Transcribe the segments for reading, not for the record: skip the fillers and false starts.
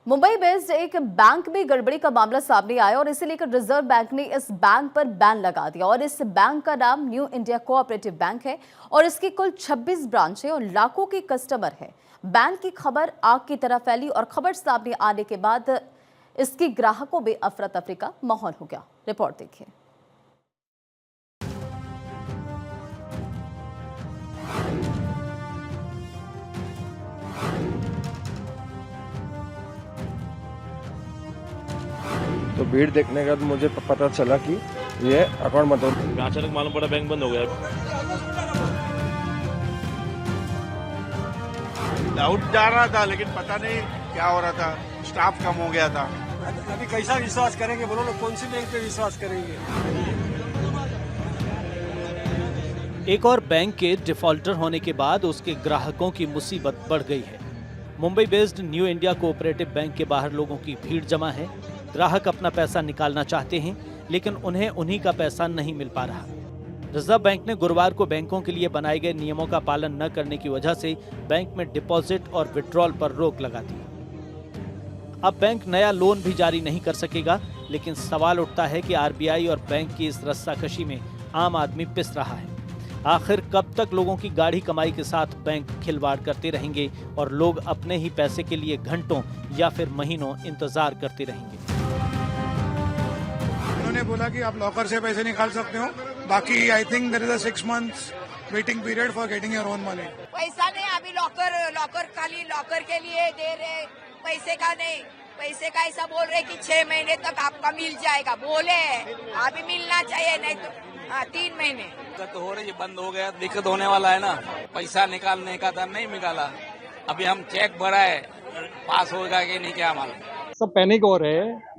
Mumbai based एक bank में गड़बड़ी का मामला सामने आया और इसे लेकर रिजर्व बैंक ने इस बैंक पर बैन लगा दिया। और इस बैंक का नाम न्यू इंडिया कोऑपरेटिव बैंक है और इसकी कुल 26 ब्रांच है और लाखों के कस्टमर हैं। बैंक की खबर आग की तरह फैली और खबर सामने आने के बाद इसकी ग्राहकों में अफरा तफरी का माहौल हो गया। रिपोर्ट देखिए। तो भीड़ देखने के बाद मुझे पता चला कि ये अकाउंट बंद हो गया। अचानक मालूम पड़ा बैंक बंद हो गया। डाउट जा रहा था लेकिन पता नहीं क्या हो रहा था, स्टाफ कम हो गया था। अभी कैसा विश्वास करेंगे, बोलो लोग कौन सी बैंक पे विश्वास करेंगे। एक और बैंक के डिफॉल्टर होने के बाद उसके ग्राहकों की मुसीबत बढ़ गई है। Mumbai based new India cooperative bank के बाहर लोगों की भीड़ जमा है। ग्राहक अपना पैसा निकालना चाहते हैं लेकिन उन्हें उन्हीं का पैसा नहीं मिल पा रहा। रिजर्व बैंक ने गुरुवार को बैंकों के लिए बनाए गए नियमों का पालन न करने की वजह से बैंक में डिपॉजिट और विड्रॉल पर रोक लगा दी। अब बैंक नया लोन भी जारी नहीं कर सकेगा, लेकिन सवाल उठता है कि आरबीआई और बैंक की इस रस्साकशी में आम आदमी पिस रहा है। आखिर कब तक लोगों की गाढ़ी कमाई के साथ बैंक खिलवाड़ करते रहेंगे और लोग अपने ही पैसे के लिए घंटों या फिर महीनों इंतजार करते रहेंगे। उन्होंने बोला कि आप लॉकर से पैसे निकाल सकते हो, बाकी I think there is a 6 months waiting period for getting your own money. पैसा नहीं, अभी लॉकर खाली लॉकर के लिए दे रहे, पैसे का नहीं। पैसे का ऐसा बोल रहे कि 6 महीने तक आपका मिल जाएगा, बोले अभी मिलना चाहिए, नहीं तो 3 महीने। दिक्कत हो रही है, बंद हो गया, दिक्कत होने वाला है ना। पैसा निकालने का था, नहीं निकाला। अभी हम चेक भरा है, पास होगा कि नहीं क्या मालूम। सब पैनिक हो रहे हैं।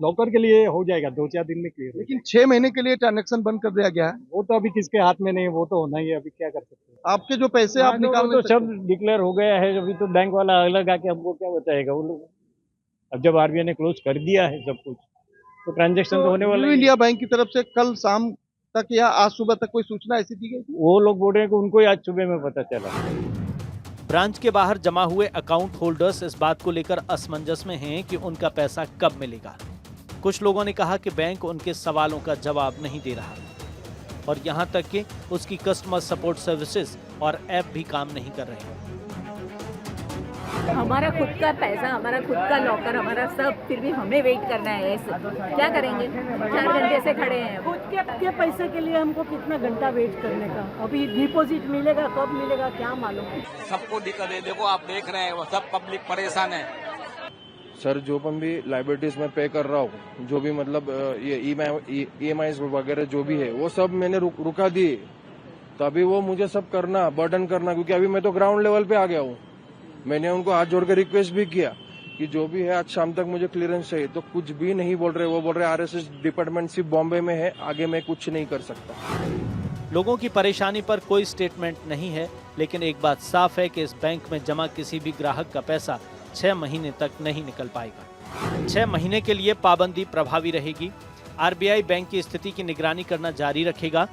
लॉकर के लिए हो जाएगा, 2-4 दिन में क्लियर। लेकिन 6 महीने के लिए ट्रांजैक्शन बंद कर दिया गया है। वो तो अभी किसके हाथ में नहीं, वो तो होना ही है। अभी क्या कर सकते हैं। आपके जो पैसे आप निकाल तो सब डिक्लेयर हो गया है। अभी तो बैंक वाला अलग आके हमको क्या बताएगा वो लोग। अब जब आरबीआई ने क्लोज कर दिया है सब कुछ, तो ट्रांजैक्शन तो होने वाला न्यू है। इंडिया बैंक की तरफ से कल शाम तक या आज सुबह तक कोई सूचना ऐसी दी गई थी? वो लोग बोल रहे हैं कि उनको ही आज सुबह में पता चला। ब्रांच के बाहर जमा हुए अकाउंट होल्डर्स इस बात को लेकर असमंजस में हैं कि उनका पैसा कब मिलेगा। कुछ लोगों ने कहा कि बैंक उनके सवालों का जवाब नहीं दे रहा और यहां तक कि उसकी कस्टमर सपोर्ट सर्विसेज और ऐप भी काम नहीं कर रहे। हमारा खुद का पैसा, हमारा खुद का लॉकर, हमारा सब, फिर भी हमें वेट करना है। ऐसे क्या करेंगे? 4 घंटे से खड़े हैं। खुद के पैसे के लिए हमको कितना घंटा वेट करने का। अभी डिपॉजिट मिलेगा, कब मिलेगा क्या मालूम। सबको दिक्कत है, देखो आप देख रहे हैं, वो सब पब्लिक परेशान है। सर जो भी लाइबिलिटीज में पे कर रहा हूँ, जो भी मतलब ये EMI वगैरह जो भी है, वो सब मैंने रुका दिए। तो अभी वो मुझे सब करना, बर्डन करना, क्योंकि अभी मैं तो ग्राउंड लेवल पे आ गया हूँ। मैंने उनको हाथ जोड़ के रिक्वेस्ट भी किया कि जो भी है आज शाम तक मुझे क्लियरेंस चाहिए, तो कुछ भी नहीं बोल रहे। वो बोल रहे RSS डिपार्टमेंट सिर्फ बॉम्बे में है, आगे मैं कुछ नहीं कर सकता। लोगों की परेशानी पर कोई स्टेटमेंट नहीं है, लेकिन एक बात साफ है कि इस बैंक में जमा किसी भी ग्राहक का पैसा 6 महीने तक नहीं निकल पाएगा। 6 महीने के लिए पाबंदी प्रभावी रहेगी। आरबीआई बैंक की स्थिति की निगरानी करना जारी रखेगा।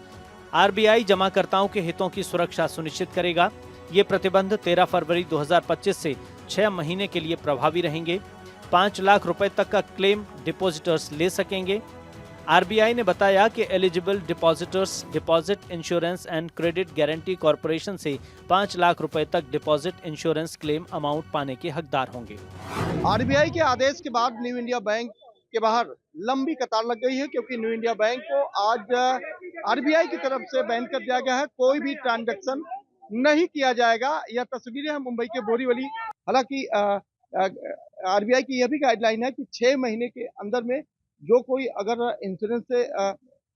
आरबीआई जमाकर्ताओं के हितों की सुरक्षा सुनिश्चित करेगा। ये प्रतिबंध 13 फरवरी 2025 से 6 महीने के लिए प्रभावी रहेंगे। 5 लाख रुपए तक का क्लेम डिपॉजिटर्स ले सकेंगे। आरबीआई ने बताया कि eligible depositors deposit insurance and credit guarantee corporation से 5 लाख रुपए तक डिपॉजिट इंश्योरेंस क्लेम अमाउंट पाने के हकदार होंगे। आरबीआई के आदेश के बाद न्यू इंडिया बैंक के बाहर लंबी कतार लग गई है, क्योंकि न्यू इंडिया बैंक को आज आरबीआई की तरफ से बैन कर दिया गया है। कोई भी ट्रांजैक्शन नहीं किया जाएगा। यह तस्वीरें हैं मुंबई के बोरीवली। हालांकि आरबीआई की यह भी गाइडलाइन है कि 6 महीने के अंदर में जो कोई अगर इंश्योरेंस से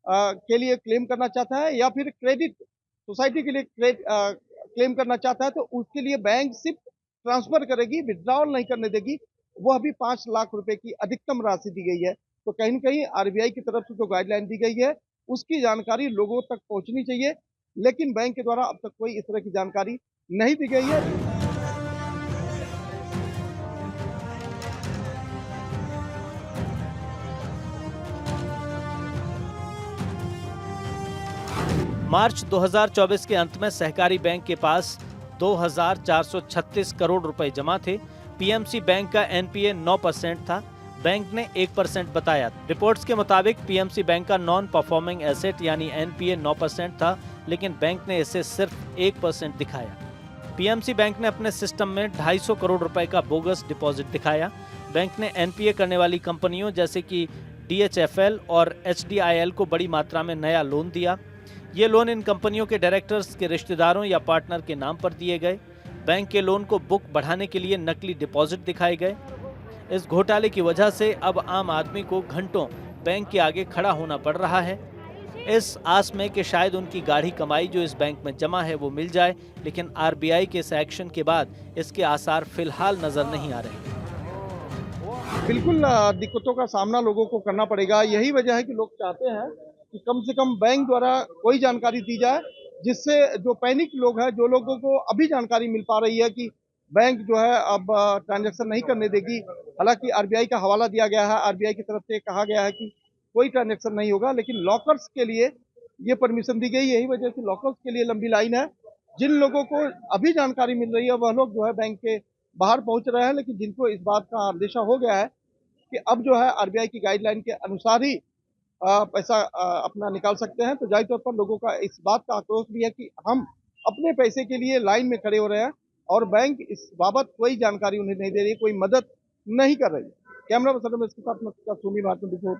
के लिए क्लेम करना चाहता है या फिर क्रेडिट सोसाइटी के लिए क्लेम करना चाहता है, तो उसके लिए बैंक सिर्फ ट्रांसफर करेगी, विड्रॉल नहीं करने देगी। वह भी 5 लाख रुपए की अधिकतम राशि दी गई है। तो कहीं न कहीं आरबीआई की तरफ से जो गाइडलाइन दी गई है, उसकी जानकारी लोगों तक पहुंचनी चाहिए, लेकिन बैंक के द्वारा अब तक कोई इस तरह की जानकारी नहीं दी गई है। मार्च 2024 के अंत में सहकारी बैंक के पास 2,436 करोड़ रुपए जमा थे। पीएमसी बैंक का एनपीए 9% था, बैंक ने 1% बताया। रिपोर्ट्स के मुताबिक पीएमसी बैंक का नॉन परफॉर्मिंग एसेट यानी एनपीए 9% था, लेकिन बैंक ने इसे सिर्फ 1% दिखाया। पीएमसी बैंक ने अपने सिस्टम में 250 करोड़ रुपए का बोगस डिपॉजिट दिखाया। बैंक ने एनपीए करने वाली कंपनियों जैसे कि डीएचएफएल और एचडीआईएल को बड़ी मात्रा में नया लोन दिया। ये लोन इन कंपनियों के डायरेक्टर्स के रिश्तेदारों या पार्टनर के नाम पर दिए गए। बैंक के लोन को बुक बढ़ाने के लिए नकली डिपॉजिट दिखाए गए। इस घोटाले की वजह से अब आम आदमी को घंटों बैंक के आगे खड़ा होना पड़ रहा है, इस आस में कि शायद उनकी गाढ़ी कमाई जो इस बैंक में जमा है वो मिल जाए, लेकिन आरबीआई के इस एक्शन के बाद इसके आसार फिलहाल नजर नहीं आ रहे। बिल्कुल दिक्कतों का सामना लोगों को करना पड़ेगा। यही वजह है कि लोग चाहते हैं कि कम से कम बैंक द्वारा कोई जानकारी दी जाए, जिससे जो पैनिक लोग हैं, जो लोगों को अभी जानकारी मिल पा रही है कि बैंक जो है अब ट्रांजैक्शन नहीं करने देगी। हालांकि आरबीआई का हवाला दिया गया है, आरबीआई की तरफ से कहा गया है कि कोई ट्रांजैक्शन नहीं होगा, लेकिन लॉकर्स के लिए ये परमिशन दी गई। यही वजह से लॉकर्स के लिए लंबी लाइन है। जिन लोगों को अभी जानकारी मिल रही है वह लोग जो है बैंक के बाहर पहुंच रहे हैं, लेकिन जिनको इस बात का अंदेशा हो गया है कि अब जो है आरबीआई की गाइडलाइन के अनुसार ही पैसा अपना निकाल सकते हैं, तो जाहिर तौर पर लोगों का इस बात का आक्रोश भी है कि हम अपने पैसे के लिए लाइन में खड़े हो रहे हैं और बैंक इस बाबत कोई जानकारी उन्हें नहीं दे रही, कोई मदद नहीं कर रही। कैमरा पर्सन के साथ सुनी भारत रिपोर्ट।